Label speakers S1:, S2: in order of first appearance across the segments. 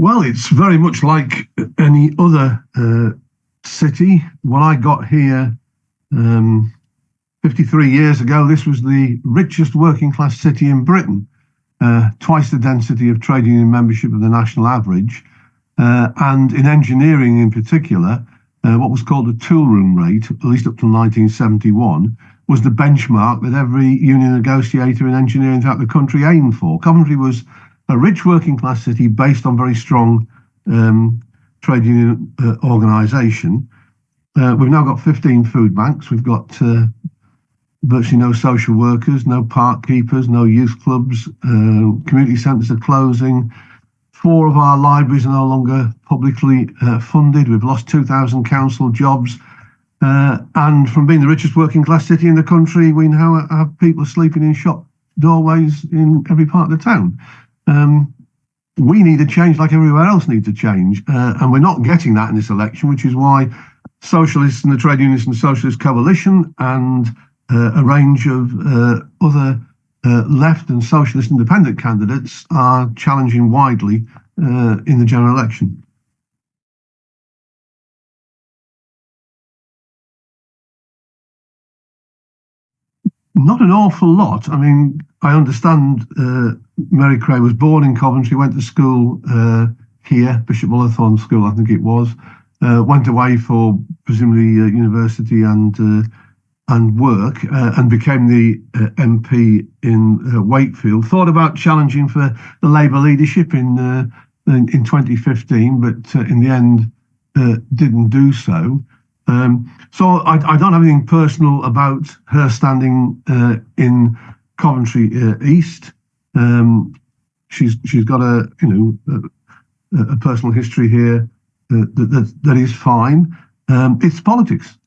S1: Well, it's very much like any other city. When I got here 53 years ago, this was the richest working class city in Britain, twice the density of trade union membership of the national average. And in engineering in particular, what was called the tool room rate, at least up to 1971, was the benchmark that every union negotiator in engineering throughout the country aimed for. Coventry was a rich working class city based on very strong trade union organisation. We've now got 15 food banks. We've got virtually no social workers, no park keepers, no youth clubs. Community centres are closing. 4 of our libraries are no longer publicly funded. We've lost 2,000 council jobs. And from being the richest working class city in the country, we now have people sleeping in shop doorways in every part of the town. We need a change like everywhere else needs a change. And we're not getting that in this election, which is why Socialists and the Trade Unionists and Socialist Coalition and a range of other left and socialist independent candidates are challenging widely in the general election. Not an awful lot. I mean, I understand Mary Creagh was born in Coventry, went to school here, Bishop Mullathorne School, I think it was, went away for presumably university and work, and became the MP in Wakefield. Thought about challenging for the Labour leadership in 2015, but in the end didn't do so. So I don't have anything personal about her standing in Coventry East. She's got a personal history here that is fine. It's politics.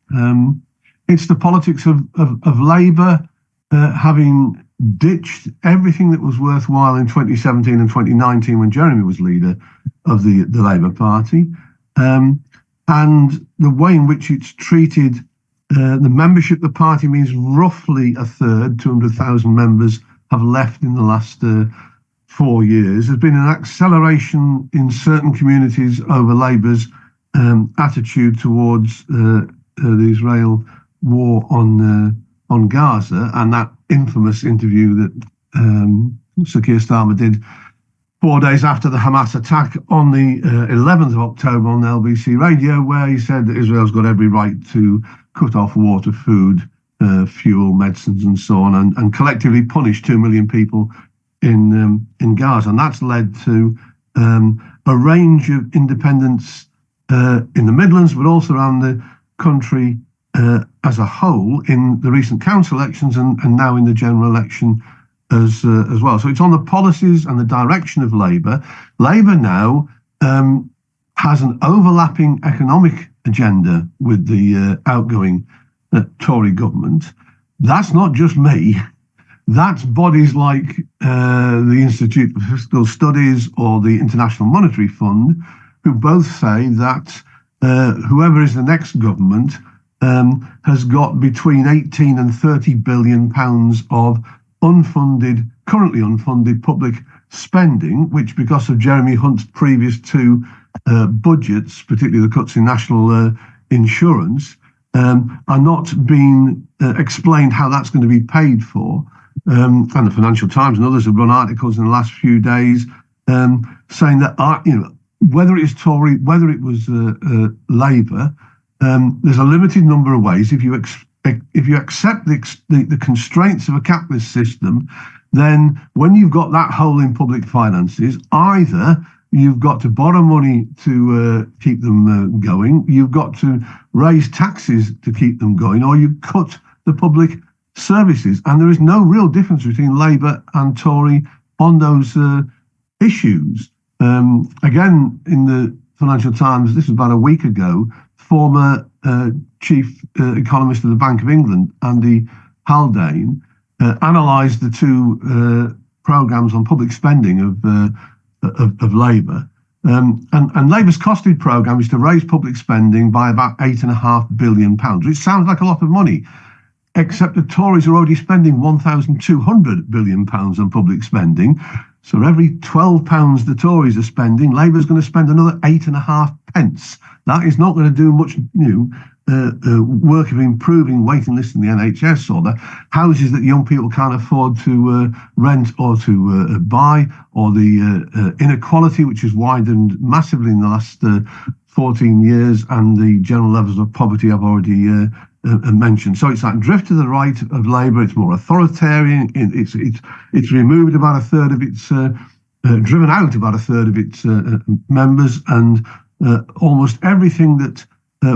S1: It's the politics of Labour having ditched everything that was worthwhile in 2017 and 2019 when Jeremy was leader of the Labour Party, and the way in which it's treated the membership of the party means roughly a third, 200,000 members, have left in the last 4 years. There's been an acceleration in certain communities over Labour's attitude towards the Israel war on Gaza, and that infamous interview that Sir Keir Starmer did 4 days after the Hamas attack on the 11th of October on LBC radio, where he said that Israel's got every right to cut off water, food, fuel, medicines and so on, and collectively punish 2 million people in Gaza. And that's led to a range of independents in the Midlands, but also around the country as a whole in the recent council elections and now in the general election as well. So it's on the policies and the direction of Labour. Labour now has an overlapping economic agenda with the outgoing Tory government. That's not just me. That's bodies like the Institute for Fiscal Studies or the International Monetary Fund, who both say that whoever is the next government has got between 18 and 30 billion pounds of currently unfunded public spending, which, because of Jeremy Hunt's previous 2 budgets, particularly the cuts in national insurance, are not being explained how that's going to be paid for. And the Financial Times and others have run articles in the last few days saying that whether it's Tory, whether it was Labour, there's a limited number of ways. If you accept the constraints of a capitalist system, then when you've got that hole in public finances, either you've got to borrow money to keep them going, you've got to raise taxes to keep them going, or you cut the public services. And there is no real difference between Labour and Tory on those issues. Again, in the Financial Times, this was about a week ago, former chief economist of the Bank of England, Andy Haldane, analysed the 2 programmes on public spending of Labour. And Labour's costed programme is to raise public spending by about £8.5 billion, which sounds like a lot of money. except the Tories are already spending £1,200 billion on public spending. So every £12 the Tories are spending, Labour's going to spend another 8.5 pence. That is not going to do much new work of improving waiting lists in the NHS, or the houses that young people can't afford to rent or to buy, or the inequality which has widened massively in the last 14 years, and the general levels of poverty I've already mentioned. So it's that drift to the right of Labour. It's more authoritarian. It's removed about a third of its, driven out about a third of its members, and almost everything that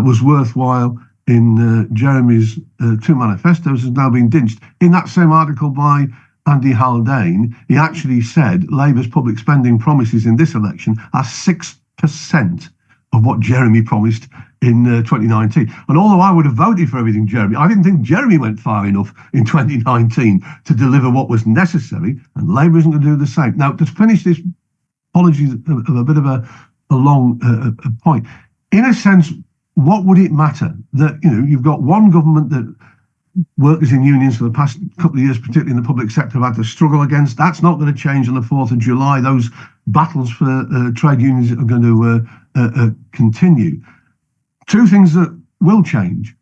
S1: was worthwhile in Jeremy's two manifestos has now been ditched. In that same article by Andy Haldane, he actually said Labour's public spending promises in this election are 6% of what Jeremy promised in 2019. And although I would have voted for everything Jeremy, I didn't think Jeremy went far enough in 2019 to deliver what was necessary, and Labour isn't going to do the same. Now, to finish this, apologies of a bit of a long point, in a sense, what would it matter that, you've got one government that workers in unions for the past couple of years, particularly in the public sector, have had to struggle against? That's not going to change on the 4th of July. Those battles for trade unions are going to continue. Two things that will change.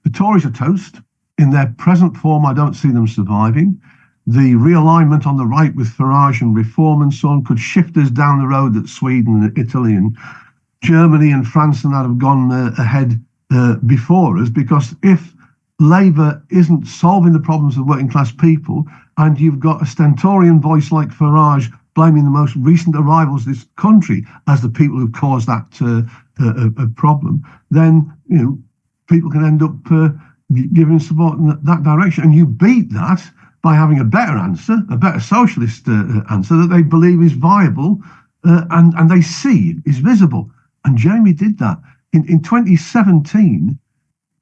S1: The Tories are toast. In their present form, I don't see them surviving. The realignment on the right with Farage and Reform and so on could shift us down the road that Sweden and Italy and Germany and France and that have gone ahead before us, because if Labour isn't solving the problems of working class people, and you've got a stentorian voice like Farage blaming the most recent arrivals of this country as the people who've caused that problem, then people can end up giving support in that direction. And you beat that by having a better answer, a better socialist answer that they believe is viable and they see is visible. And Jeremy did that. In 2017,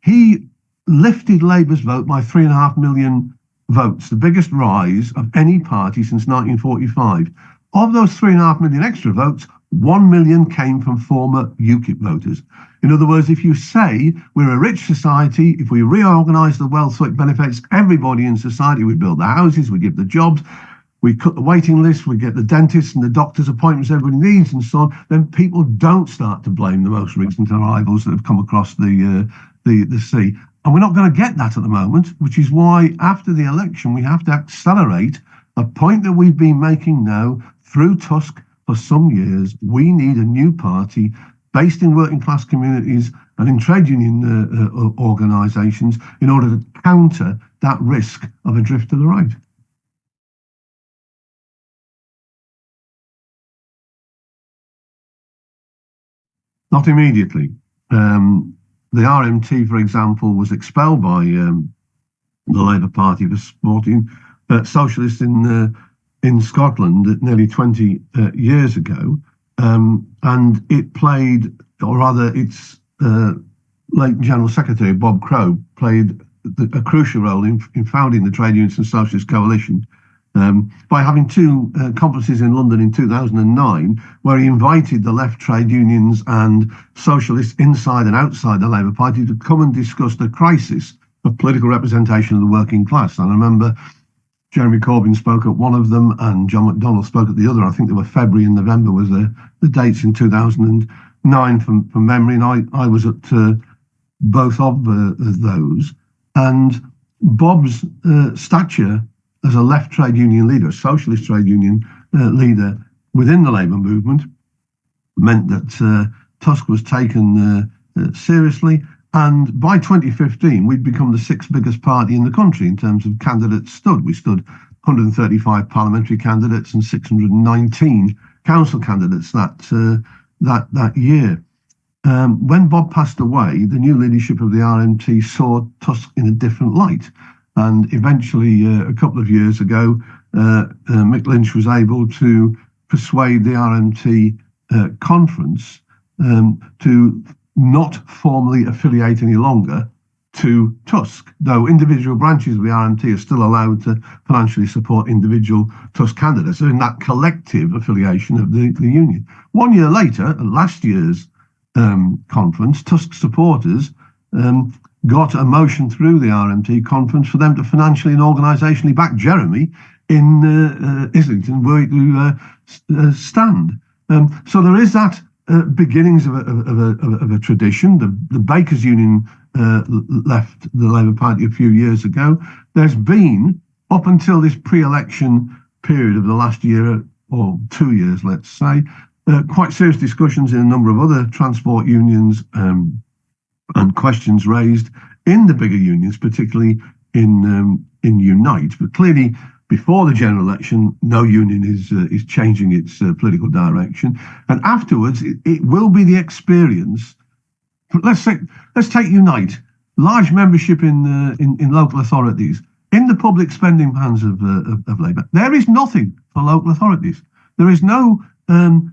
S1: he lifted Labour's vote by 3.5 million votes, the biggest rise of any party since 1945. Of those 3.5 million extra votes, 1 million came from former UKIP voters. In other words, if you say we're a rich society, if we reorganise the wealth so it benefits everybody in society, we build the houses, we give the jobs, we cut the waiting list, we get the dentists and the doctor's appointments everybody needs and so on, then people don't start to blame the most recent arrivals that have come across the sea. And we're not going to get that at the moment, which is why after the election we have to accelerate a point that we've been making now through TUSC for some years. We need a new party based in working class communities and in trade union organisations in order to counter that risk of a drift to the right. Not immediately. The RMT, for example, was expelled by the Labour Party for supporting socialists in Scotland nearly 20 years ago, and it played, or rather, its late General Secretary Bob Creagh played a crucial role in founding the Trade Unions and Socialist Coalition. By having two conferences in London in 2009, where he invited the left trade unions and socialists inside and outside the Labour Party to come and discuss the crisis of political representation of the working class. And I remember Jeremy Corbyn spoke at one of them and John McDonnell spoke at the other. I think they were February and November was the dates in 2009 from memory, and I was at both of those. And Bob's stature as a left trade union leader, a socialist trade union leader within the Labour movement, meant that TUSC was taken seriously. And by 2015, we'd become the sixth biggest party in the country in terms of candidates stood. We stood 135 parliamentary candidates and 619 council candidates that year. When Bob passed away, the new leadership of the RMT saw TUSC in a different light. And eventually, a couple of years ago, Mick Lynch was able to persuade the RMT conference to not formally affiliate any longer to TUSC, though individual branches of the RMT are still allowed to financially support individual TUSC candidates. So in that collective affiliation of the union. 1 year later, at last year's conference, TUSC supporters got a motion through the RMT conference for them to financially and organisationally back Jeremy in Islington, where to stand. So there is that beginnings of a tradition. The Bakers Union left the Labour Party a few years ago. There's been, up until this pre-election period of the last year or 2 years, let's say, quite serious discussions in a number of other transport unions and questions raised in the bigger unions, particularly in Unite. But clearly, before the general election, no union is changing its political direction, and afterwards, it will be the experience. Let's take Unite, large membership in local authorities, in the public spending plans of Labour. There is nothing for local authorities. There is no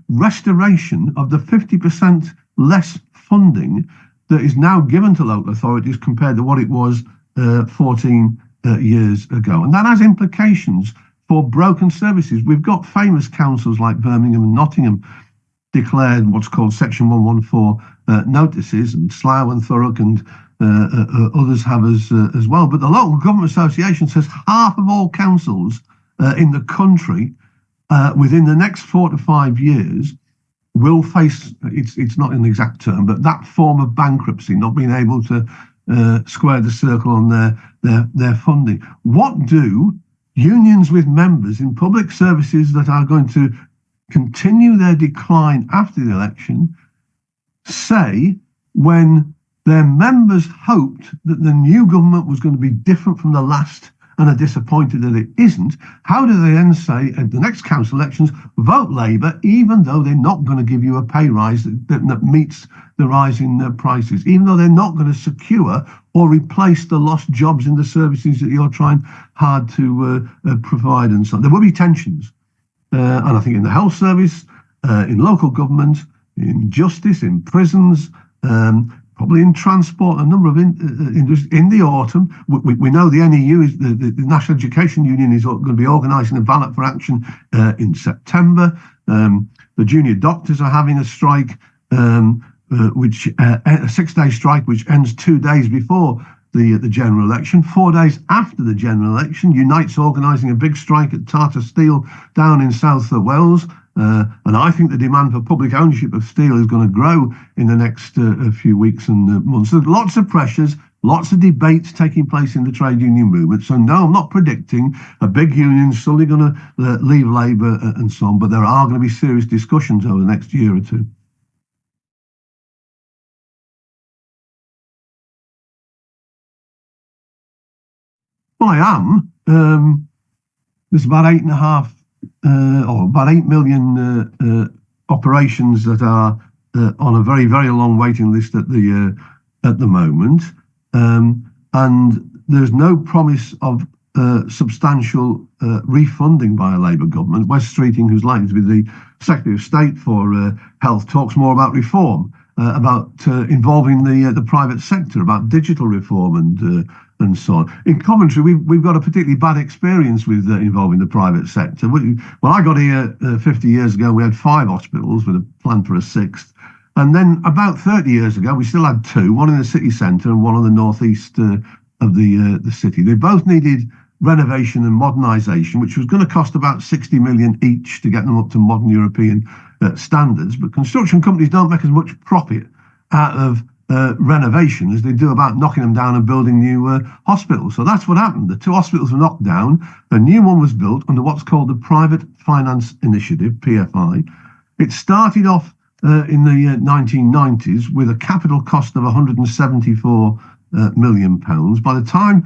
S1: restoration of the 50% less funding that is now given to local authorities compared to what it was 14 years ago. And that has implications for broken services. We've got famous councils like Birmingham and Nottingham declared what's called Section 114 notices, and Slough and Thurrock and others have as well. But the Local Government Association says half of all councils in the country within the next 4 to 5 years will face, it's not an exact term, but that form of bankruptcy, not being able to square the circle on their funding. What do unions with members in public services that are going to continue their decline after the election say when their members hoped that the new government was going to be different from the last and are disappointed that it isn't? How do they then say at the next council elections, vote Labour, even though they're not going to give you a pay rise that meets the rise in prices, even though they're not going to secure or replace the lost jobs in the services that you're trying hard to provide and so on? There will be tensions. And I think in the health service, in local government, in justice, in prisons, probably in transport, a number of industries. In the autumn, we know the NEU, is the National Education Union, is going to be organising a ballot for action in September. The junior doctors are having a strike, which a 6-day strike, which ends 2 days before the general election. 4 days after the general election, Unite's organising a big strike at Tata Steel down in South Wales. And I think the demand for public ownership of steel is going to grow in the next few weeks and months. There's lots of pressures, lots of debates taking place in the trade union movement. So no, I'm not predicting a big union suddenly going to leave Labour and so on, but there are going to be serious discussions over the next year or two. Well, I am. There's about 8.5 or about 8 million operations that are on a very, very long waiting list at the moment, and there's no promise of substantial refunding by a Labour government. Wes Streeting, who's likely to be the Secretary of State for Health, talks more about reform, about involving the private sector, about digital reform and so on. In Coventry, we've got a particularly bad experience with involving the private sector. When I got here 50 years ago, we had 5 hospitals with a plan for a 6th. And then about 30 years ago, we still had 2, one in the city centre and one on the northeast of the city. They both needed renovation and modernisation, which was going to cost about 60 million each to get them up to modern European standards. But construction companies don't make as much profit out of renovation as they do about knocking them down and building new hospitals. So that's what happened. The 2 hospitals were knocked down. A new one was built under what's called the Private Finance Initiative, PFI. It started off in the 1990s with a capital cost of £174 million. By the time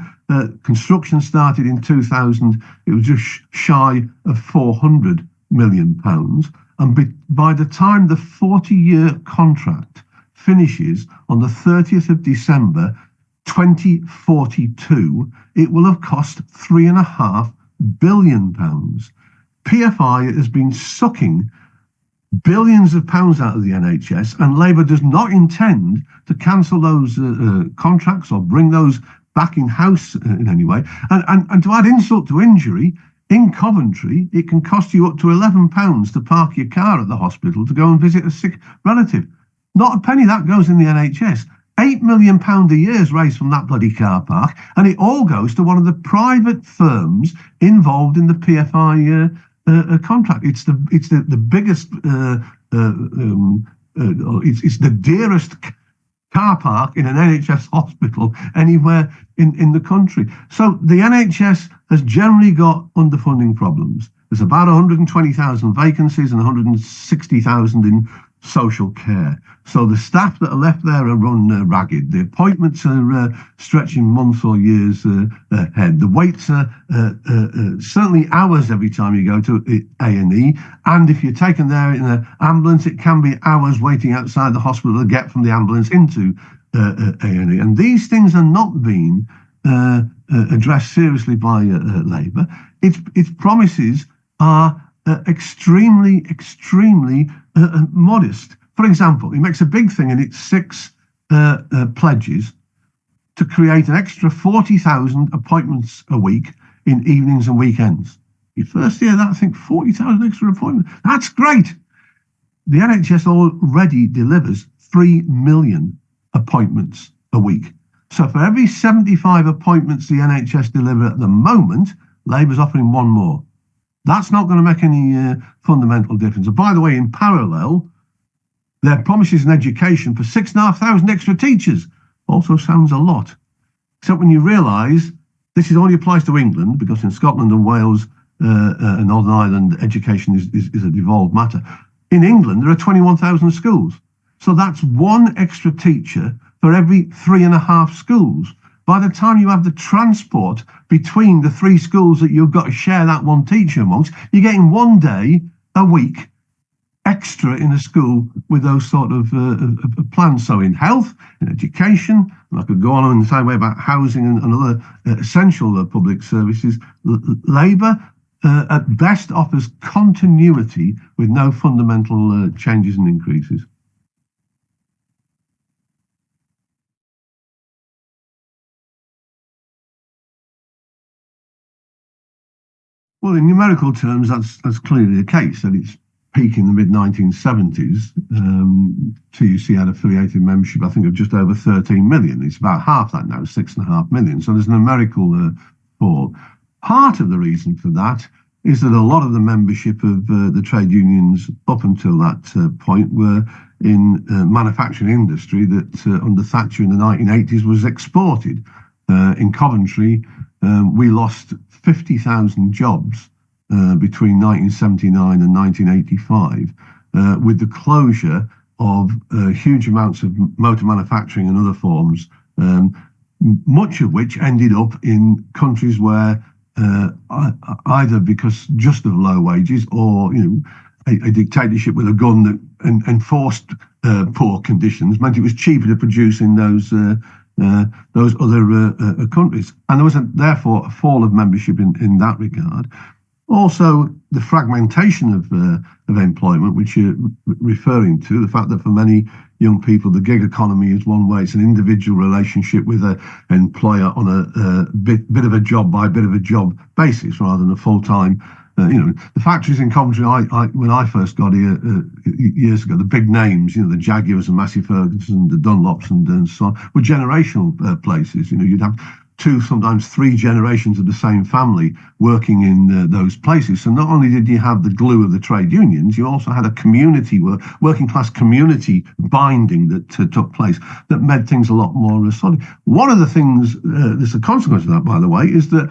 S1: construction started in 2000, it was just shy of £400 million. And by the time the 40-year contract finishes on the 30th of December 2042, it will have cost £3.5 billion. PFI has been sucking billions of pounds out of the NHS, and Labour does not intend to cancel those contracts or bring those back in-house in any way. And to add insult to injury, in Coventry, it can cost you up to £11 to park your car at the hospital to go and visit a sick relative. Not a penny that goes in the NHS. £8 million a year is raised from that bloody car park, and it all goes to one of the private firms involved in the PFI contract. It's the biggest, it's the dearest car park in an NHS hospital anywhere in the country. So the NHS has generally got underfunding problems. There's about 120,000 vacancies and 160,000 in social care. So the staff that are left there are run ragged. The appointments are stretching months or years ahead. The waits are certainly hours every time you go to A&E. And if you're taken there in an ambulance, it can be hours waiting outside the hospital to get from the ambulance into A&E. And these things are not being addressed seriously by Labour. Its promises are extremely modest. For example, it makes a big thing in its 6 pledges to create an extra 40,000 appointments a week in evenings and weekends. You first hear that, I think 40,000 extra appointments. That's great. The NHS already delivers 3 million appointments a week. So for every 75 appointments the NHS deliver at the moment, Labour's offering 1 more. That's not going to make any fundamental difference. And by the way, in parallel, their promises in education for 6,500 extra teachers also sounds a lot. Except when you realise this only applies to England, because in Scotland and Wales and Northern Ireland, education is a devolved matter. In England, there are 21,000 schools. So that's 1 extra teacher for every 3.5 schools. By the time you have the transport between the 3 schools that you've got to share that 1 teacher amongst, you're getting 1 day a week extra in a school with those sort of plans. So in health, in education, and I could go on in the same way about housing and other essential public services, Labour at best offers continuity with no fundamental changes and increases. Well, in numerical terms, that's clearly the case, that it's peak in the mid-1970s. TUSC had affiliated membership, I think, of just over 13 million. It's about half that now, 6.5 million. So there's a numerical fall. Part of the reason for that is that a lot of the membership of the trade unions up until that point were in manufacturing industry that under Thatcher in the 1980s was exported. In Coventry, we lost 50,000 jobs between 1979 and 1985 with the closure of huge amounts of motor manufacturing and other forms, much of which ended up in countries where either because just of low wages or a dictatorship with a gun that enforced poor conditions meant it was cheaper to produce in those other countries. And there was therefore a fall of membership in that regard. Also, the fragmentation of employment, which you're referring to, the fact that for many young people, the gig economy is one way. It's an individual relationship with an employer on a bit of a job by bit of a job basis rather than a full-time. The factories in Coventry, when I first got here years ago, the big names, the Jaguars and Massey Ferguson, the Dunlops and so on, were generational places. You'd have 2, sometimes 3 generations of the same family working in those places. So not only did you have the glue of the trade unions, you also had a community, working class community binding that took place that made things a lot more solid. One of the things, there's a consequence of that, by the way, is that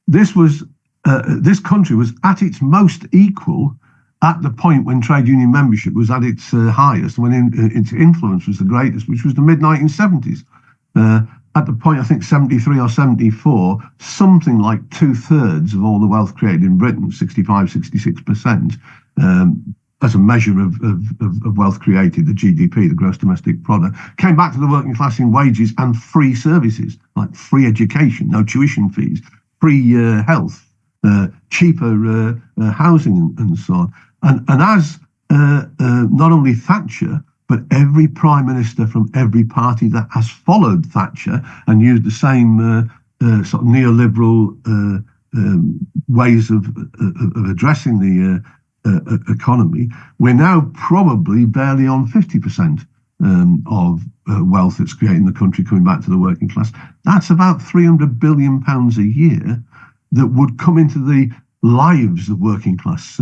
S1: this country was at its most equal at the point when trade union membership was at its highest, when its influence was the greatest, which was the mid-1970s. At the point, I think 73 or 74, something like 2/3 of all the wealth created in Britain, 65, 66%, as a measure of wealth created, the GDP, the gross domestic product, came back to the working class in wages and free services, like free education, no tuition fees, free health, cheaper housing and so on. And as not only Thatcher, but every prime minister from every party that has followed Thatcher and used the same sort of neoliberal ways of addressing the economy, we're now probably barely on 50% of wealth that's created in the country coming back to the working class. That's about £300 billion a year that would come into the lives of working class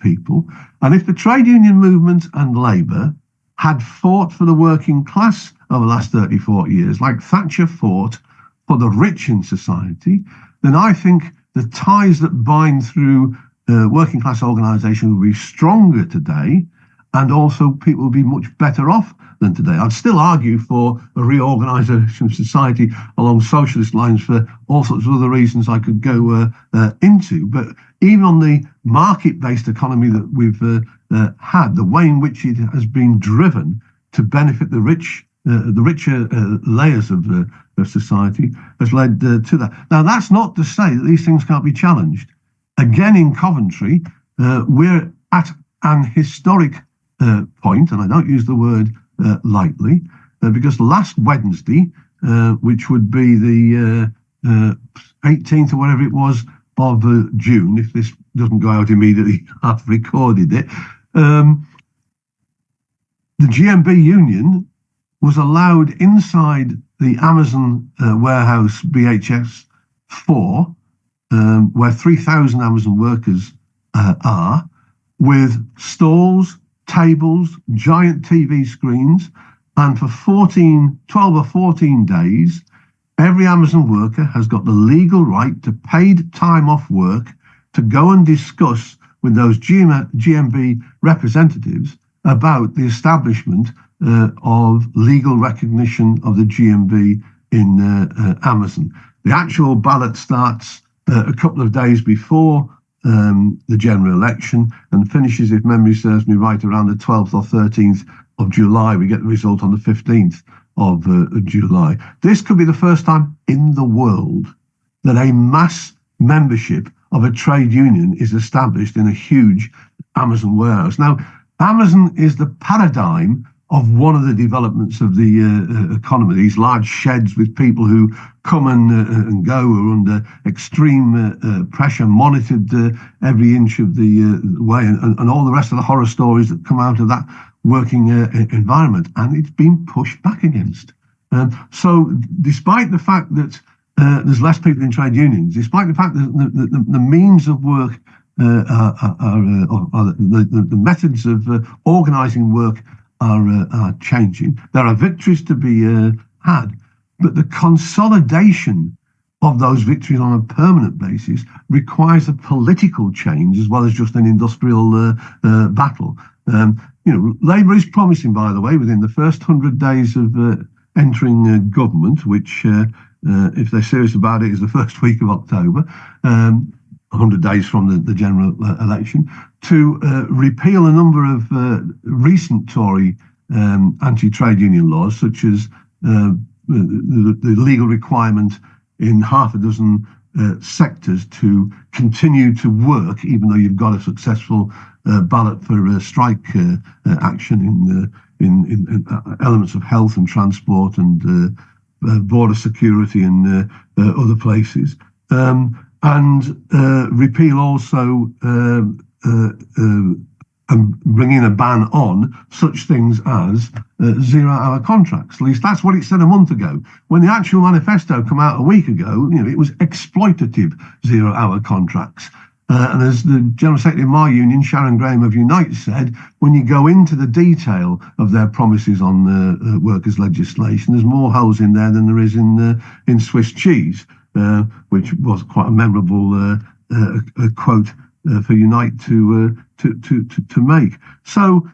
S1: people. And if the trade union movement and Labour had fought for the working class over the last 30, 40 years, like Thatcher fought for the rich in society, then I think the ties that bind through working class organisation will be stronger today, and also people will be much better off than today. I'd still argue for a reorganisation of society along socialist lines for all sorts of other reasons I could go into. But even on the market-based economy that we've had, the way in which it has been driven to benefit the richer layers of society has led to that. Now, that's not to say that these things can't be challenged. Again, in Coventry, we're at an historic point, and I don't use the word lightly, because last Wednesday, which would be the 18th or whatever it was of June, if this doesn't go out immediately, I've recorded it, the GMB union was allowed inside the Amazon warehouse BHS 4, where 3,000 Amazon workers are, with stalls, tables, giant TV screens, and for 12 or 14 days, every Amazon worker has got the legal right to paid time off work to go and discuss with those GMB representatives about the establishment of legal recognition of the GMB in Amazon. The actual ballot starts a couple of days before the general election and finishes, if memory serves me right, around the 12th or 13th of July. We get the result on the 15th of July. This could be the first time in the world that a mass membership of a trade union is established in a huge Amazon warehouse. Now, Amazon is the paradigm of one of the developments of the economy, these large sheds with people who come and go, who are under extreme pressure, monitored every inch of the way, and all the rest of the horror stories that come out of that working environment. And it's been pushed back against. So despite the fact that there's less people in trade unions, despite the fact that the means of work, the methods of organising work are changing. There are victories to be had, but the consolidation of those victories on a permanent basis requires a political change as well as just an industrial battle. Labour is promising, by the way, within the first 100 days of entering government, which, if they're serious about it, is the first week of October, 100 days from the general election, to repeal a number of recent Tory anti-trade union laws, such as the legal requirement in half a dozen sectors to continue to work, even though you've got a successful ballot for strike action in elements of health and transport and border security and other places. And repeal also and bring in a ban on such things as zero-hour contracts. At least that's what it said a month ago. When the actual manifesto came out a week ago, it was exploitative zero-hour contracts. And as the General Secretary of my union, Sharon Graham of Unite, said, when you go into the detail of their promises on workers' legislation, there's more holes in there than there is in Swiss cheese. Which was quite a memorable quote for Unite to make. So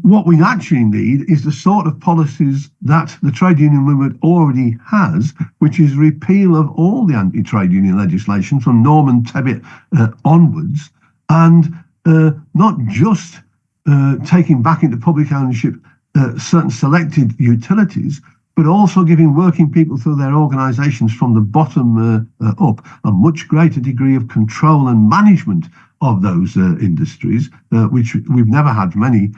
S1: what we actually need is the sort of policies that the trade union movement already has, which is repeal of all the anti-trade union legislation from Norman Tebbit onwards, and not just taking back into public ownership certain selected utilities, but also giving working people through their organisations from the bottom up a much greater degree of control and management of those industries, which we've never had from any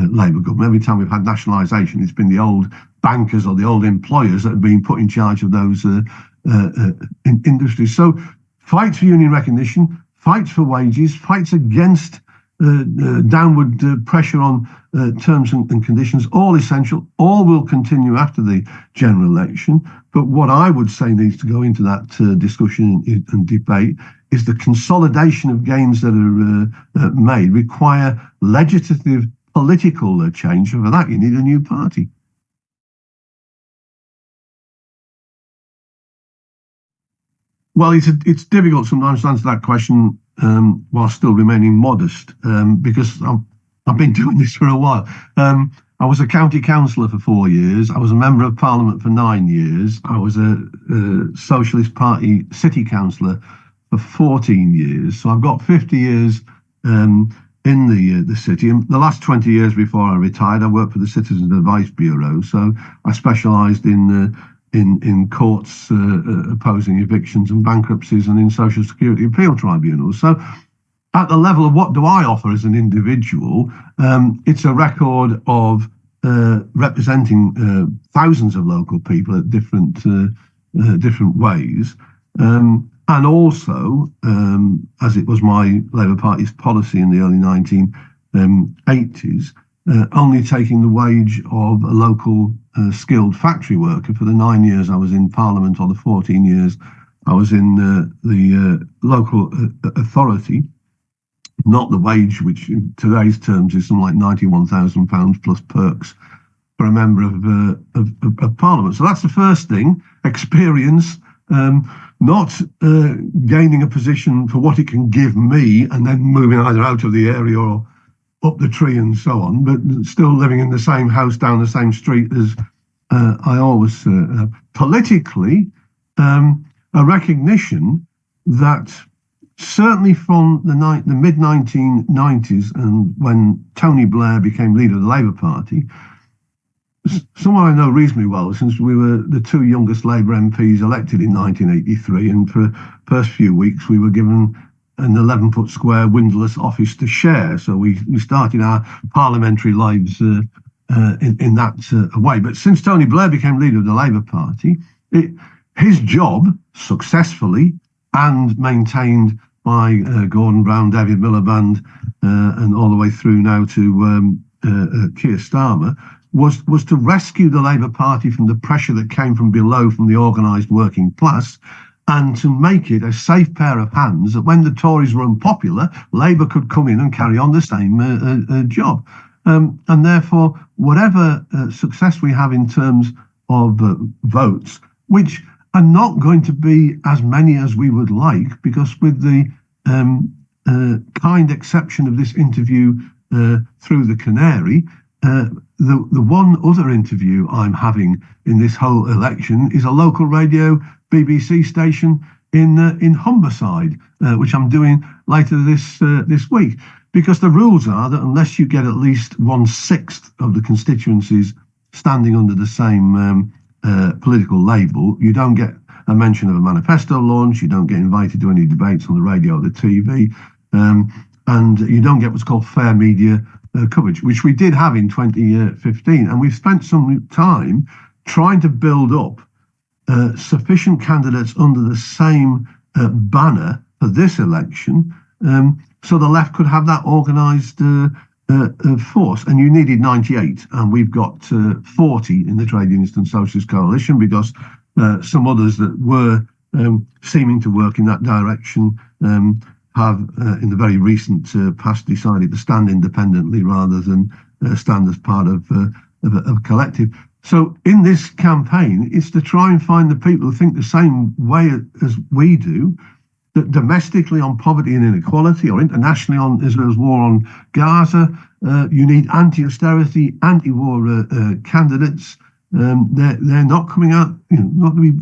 S1: Labour government. Every time we've had nationalisation, it's been the old bankers or the old employers that have been put in charge of those industries. So fights for union recognition, fights for wages, fights against downward pressure on terms and conditions, all essential, all will continue after the general election. But what I would say needs to go into that discussion and debate is the consolidation of gains that are made require legislative political change. And for that, you need a new party. Well, it's difficult sometimes to answer that question while still remaining modest, because I've been doing this for a while. I was a county councillor for 4 years. I was a member of parliament for 9 years. I was a Socialist Party city councillor for 14 years. So I've got 50 years in the city. And the last 20 years before I retired, I worked for the Citizens Advice Bureau. So I specialised in courts opposing evictions and bankruptcies, and in social security appeal tribunals. So at the level of what do I offer as an individual, it's a record of representing thousands of local people at different ways. And also, as it was my Labour Party's policy in the early 1980s, only taking the wage of a local skilled factory worker for the 9 years I was in Parliament, or the 14 years I was in the local authority, not the wage, which in today's terms is something like £91,000 plus perks for a member of Parliament. So that's the first thing, experience, not gaining a position for what it can give me and then moving either out of the area or up the tree and so on, but still living in the same house down the same street as I always politically, a recognition that certainly from the mid-1990s and when Tony Blair became leader of the Labour Party, someone I know reasonably well, since we were the two youngest Labour MPs elected in 1983, and for the first few weeks we were given an 11-foot square windowless office to share. So we started our parliamentary lives in that way. But since Tony Blair became leader of the Labour Party, his job successfully and maintained by Gordon Brown, David Miliband, and all the way through now to Keir Starmer, was to rescue the Labour Party from the pressure that came from below, from the organised working class, and to make it a safe pair of hands that when the Tories were unpopular, Labour could come in and carry on the same job. And therefore, whatever success we have in terms of votes, which are not going to be as many as we would like, because with the kind exception of this interview through the Canary, the one other interview I'm having in this whole election is a local radio BBC station in Humberside, which I'm doing later this week, because the rules are that unless you get at least 1/6 of the constituencies standing under the same political label, you don't get a mention of a manifesto launch, you don't get invited to any debates on the radio or the TV, and you don't get what's called fair media coverage, which we did have in 2015. And we've spent some time trying to build up sufficient candidates under the same banner for this election, so the left could have that organised force. And you needed 98, and we've got 40 in the Trade Unionist and Socialist Coalition, because some others that were seeming to work in that direction have, in the very recent past, decided to stand independently rather than stand as part of a collective. So in this campaign, it's to try and find the people who think the same way as we do, that domestically on poverty and inequality, or internationally on Israel's war on Gaza, you need anti-austerity, anti-war candidates. They're not coming out, not to be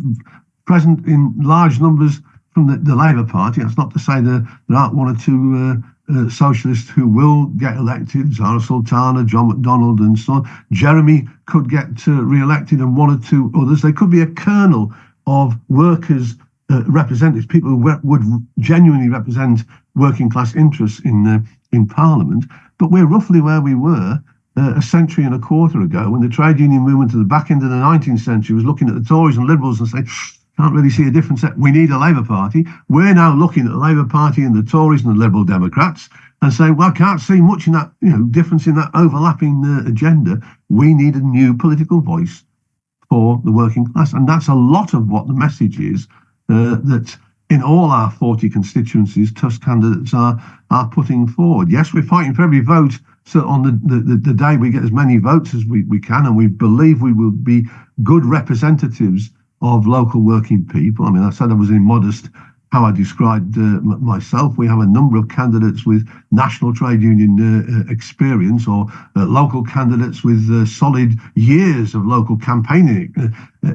S1: present in large numbers from the Labour Party. That's not to say there aren't one or two socialists who will get elected, Zara Sultana, John McDonnell and so on. Jeremy could get re-elected, and one or two others. There could be a kernel of workers' representatives, people who would genuinely represent working class interests in Parliament. But we're roughly where we were a century and a quarter ago, when the trade union movement at the back end of the 19th century was looking at the Tories and Liberals and saying, can't really see a difference. We need a Labour Party. We're now looking at the Labour Party and the Tories and the Liberal Democrats and saying, well, I can't see much in that, difference in that overlapping agenda. We need a new political voice for the working class. And that's a lot of what the message is, that in all our 40 constituencies, TUSC candidates are putting forward. Yes, we're fighting for every vote. So on the day we get as many votes as we can, and we believe we will be good representatives of local working people. I mean, I said I was immodest how I described myself. We have a number of candidates with national trade union experience, or local candidates with solid years of local campaigning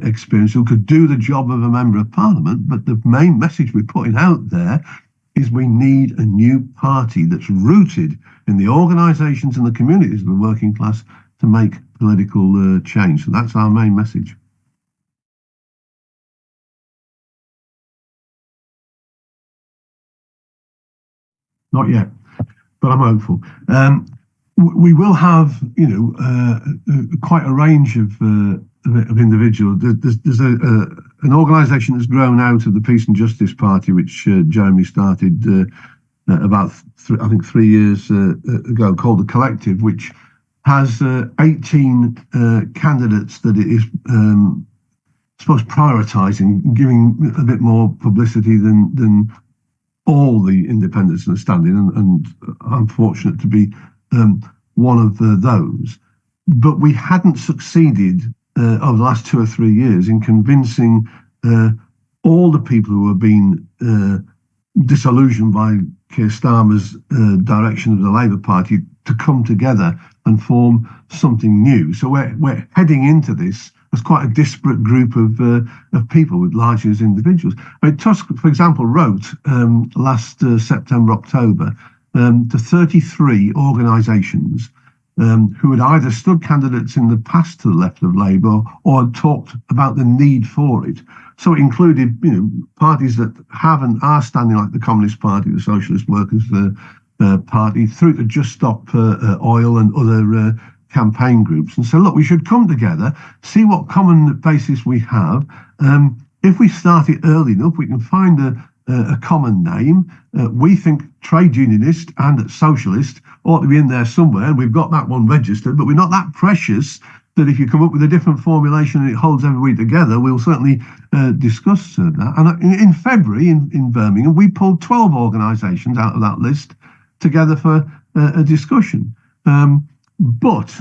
S1: experience who could do the job of a member of parliament. But the main message we're putting out there is we need a new party that's rooted in the organisations and the communities of the working class to make political change. So that's our main message. Not yet, but I'm hopeful. We will have, quite a range of individuals. There's an organisation that's grown out of the Peace and Justice Party, which Jeremy started about 3 years ago, called the Collective, which has 18 candidates that it is, I suppose, prioritising, giving a bit more publicity than all the independents that are standing, and I'm fortunate to be one of those. But we hadn't succeeded over the last 2 or 3 years in convincing all the people who have been disillusioned by Keir Starmer's direction of the Labour Party to come together and form something new. So we're heading into this as quite a disparate group of people, with largely as individuals. I mean, TUSC, for example, wrote last September, October, to 33 organisations who had either stood candidates in the past to the left of Labour or had talked about the need for it. So it included, parties that have and are standing, like the Communist Party, the Socialist Workers Party, through to Just Stop Oil and other campaign groups, and say, look, we should come together, see what common basis we have. If we start it early enough, we can find a common name. We think trade unionist and socialist ought to be in there somewhere, and we've got that one registered, but we're not that precious that if you come up with a different formulation and it holds everybody together, we'll certainly discuss that. And in February in Birmingham, we pulled 12 organisations out of that list together for a discussion. But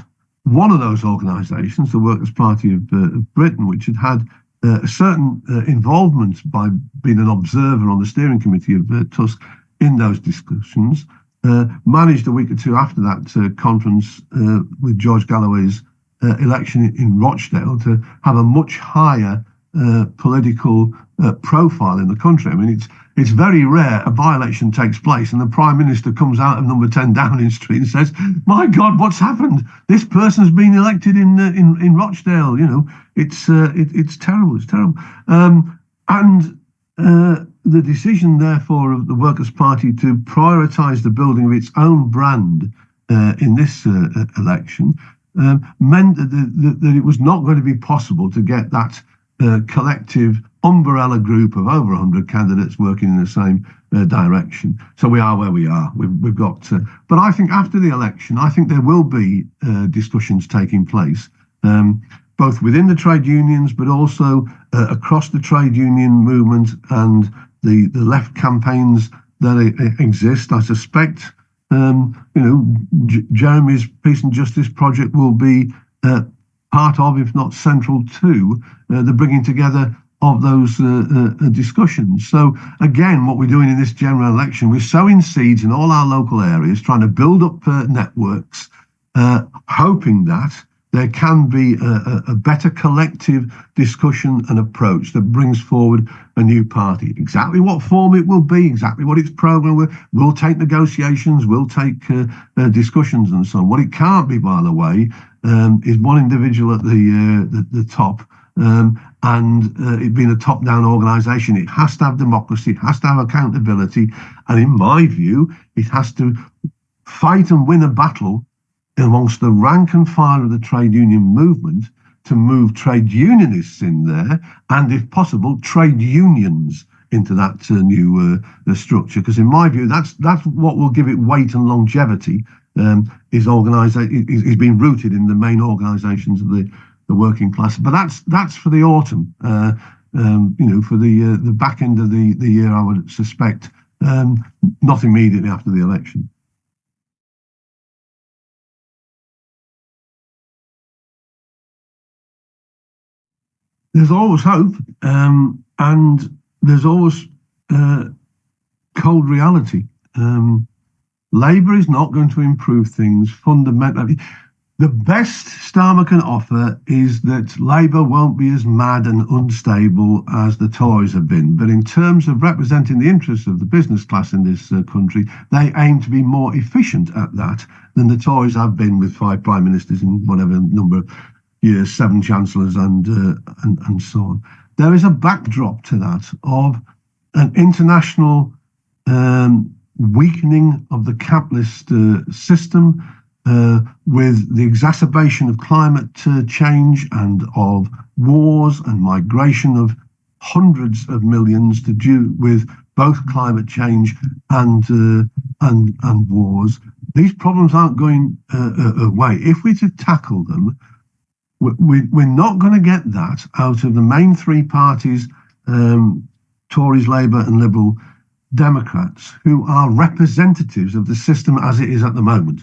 S1: one of those organisations, the Workers' Party of Britain, which had a certain involvement by being an observer on the steering committee of TUSC in those discussions, managed a week or two after that conference with George Galloway's election in Rochdale to have a much higher political profile in the country. I mean, it's very rare a by-election takes place and the Prime Minister comes out of number 10 Downing Street and says, my God, what's happened? This person's been elected in Rochdale. It's terrible. It's terrible. And the decision, therefore, of the Workers' Party to prioritise the building of its own brand in this election meant that it was not going to be possible to get that collective umbrella group of over 100 candidates working in the same direction. So we are where we are. We've got, but I think after the election, I think there will be discussions taking place, both within the trade unions, but also across the trade union movement and the left campaigns that exist. I suspect, Jeremy's Peace and Justice Project will be part of, if not central to, the bringing together of those discussions. So again, what we're doing in this general election, we're sowing seeds in all our local areas, trying to build up networks, hoping that there can be a better collective discussion and approach that brings forward a new party. Exactly what form it will be, exactly what its programme will take negotiations, will take discussions and so on. What it can't be, by the way, is one individual at the top, and it being a top-down organisation. It has to have democracy, it has to have accountability, and in my view, it has to fight and win a battle amongst the rank and file of the trade union movement to move trade unionists in there, and if possible, trade unions into that new structure. Because in my view, that's what will give it weight and longevity. Is being rooted in the main organisations of the working class. But that's for the autumn. For the back end of the year, I would suspect, not immediately after the election. There's always hope, and there's always cold reality. Labour is not going to improve things fundamentally. The best Starmer can offer is that Labour won't be as mad and unstable as the Tories have been. But in terms of representing the interests of the business class in this country, they aim to be more efficient at that than the Tories have been, with 5 prime ministers in whatever number of years, 7 chancellors, and so on. There is a backdrop to that of an international weakening of the capitalist system, with the exacerbation of climate change and of wars and migration of hundreds of millions to do with both climate change and wars. These problems aren't going away. If we're to tackle them, we're not going to get that out of the main 3 parties, Tories, Labour and Liberal Democrats, who are representatives of the system as it is at the moment.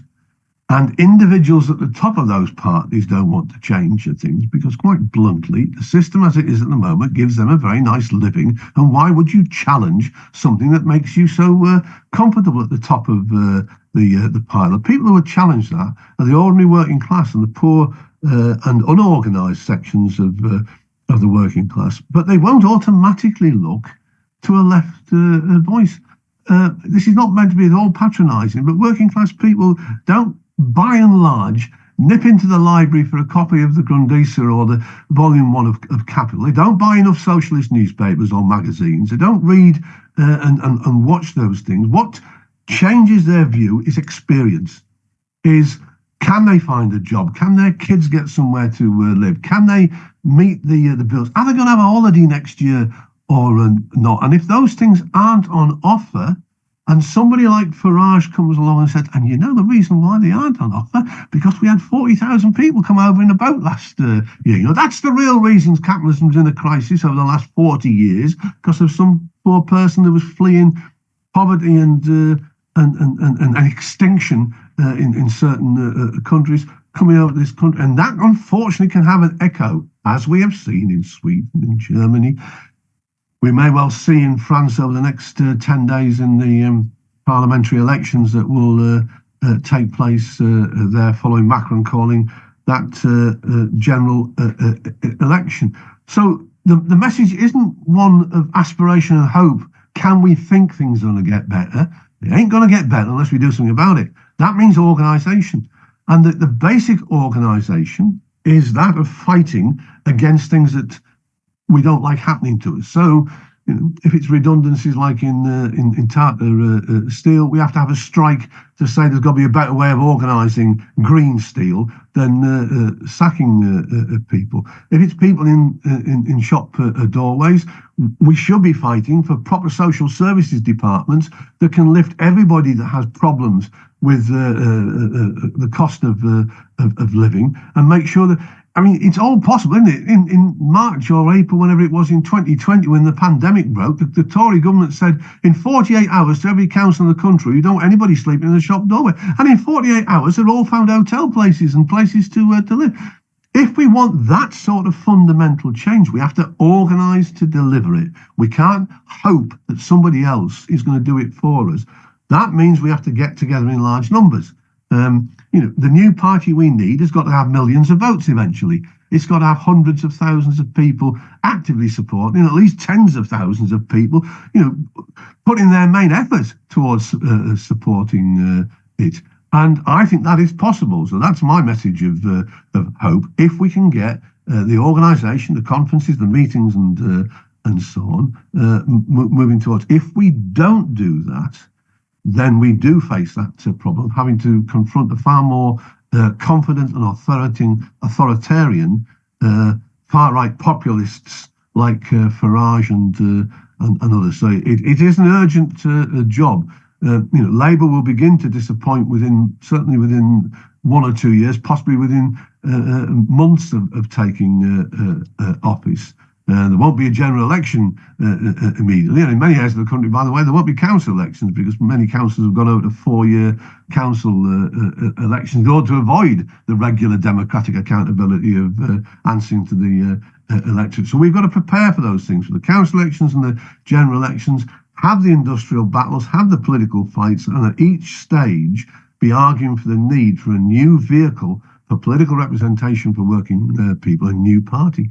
S1: And individuals at the top of those parties don't want to change things because, quite bluntly, the system as it is at the moment gives them a very nice living. And why would you challenge something that makes you so comfortable at the top of the pile? The people who would challenge that are the ordinary working class and the poor and unorganised sections of the working class. But they won't automatically look to a left voice. This is not meant to be at all patronising, but working class people don't, by and large, nip into the library for a copy of the Grundrisse or the volume 1 of Capital. They don't buy enough socialist newspapers or magazines. They don't read and watch those things. What changes their view is experience. Can they find a job? Can their kids get somewhere to live? Can they meet the bills? Are they going to have a holiday next year or not? And if those things aren't on offer, and somebody like Farage comes along and said, and you know the reason why they aren't on offer? Because we had 40,000 people come over in a boat last year. You know, that's the real reasons capitalism's in a crisis over the last 40 years, because of some poor person who was fleeing poverty and extinction in certain countries coming over to this country. And that, unfortunately, can have an echo, as we have seen in Sweden, in Germany. We may well see in France over the next 10 days in the parliamentary elections that will take place there, following Macron calling that general election. So the message isn't one of aspiration and hope. Can we think things are going to get better? It ain't going to get better unless we do something about it. That means organisation. And the basic organisation is that of fighting against things that we don't like happening to us. So, you know, if it's redundancies like in Tata Steel, we have to have a strike to say there's got to be a better way of organising green steel than sacking people. If it's people in shop doorways, we should be fighting for proper social services departments that can lift everybody that has problems with the cost of living, and make sure that, I mean, it's all possible, isn't it? In March or April, whenever it was in 2020, when the pandemic broke, the Tory government said in 48 hours to every council in the country, you don't want anybody sleeping in the shop doorway. And in 48 hours, they've all found hotel places and places to live. If we want that sort of fundamental change, we have to organise to deliver it. We can't hope that somebody else is going to do it for us. That means we have to get together in large numbers. The new party we need has got to have millions of votes eventually. It's got to have hundreds of thousands of people actively supporting, at least tens of thousands of people, putting their main efforts towards supporting it. And I think that is possible. So that's my message of hope. If we can get the organisation, the conferences, the meetings, and so on, moving towards. If we don't do that, then we do face that problem of having to confront a far more confident and authoritarian far-right populists like Farage and others. So it is an urgent job. Labour will begin to disappoint certainly within 1 or 2 years, possibly within months of taking office. There won't be a general election immediately. And in many areas of the country, by the way, there won't be council elections because many councils have gone over to 4-year council elections in order to avoid the regular democratic accountability of answering to the electorate. So we've got to prepare for those things, for the council elections and the general elections, have the industrial battles, have the political fights, and at each stage be arguing for the need for a new vehicle for political representation for working people, a new party.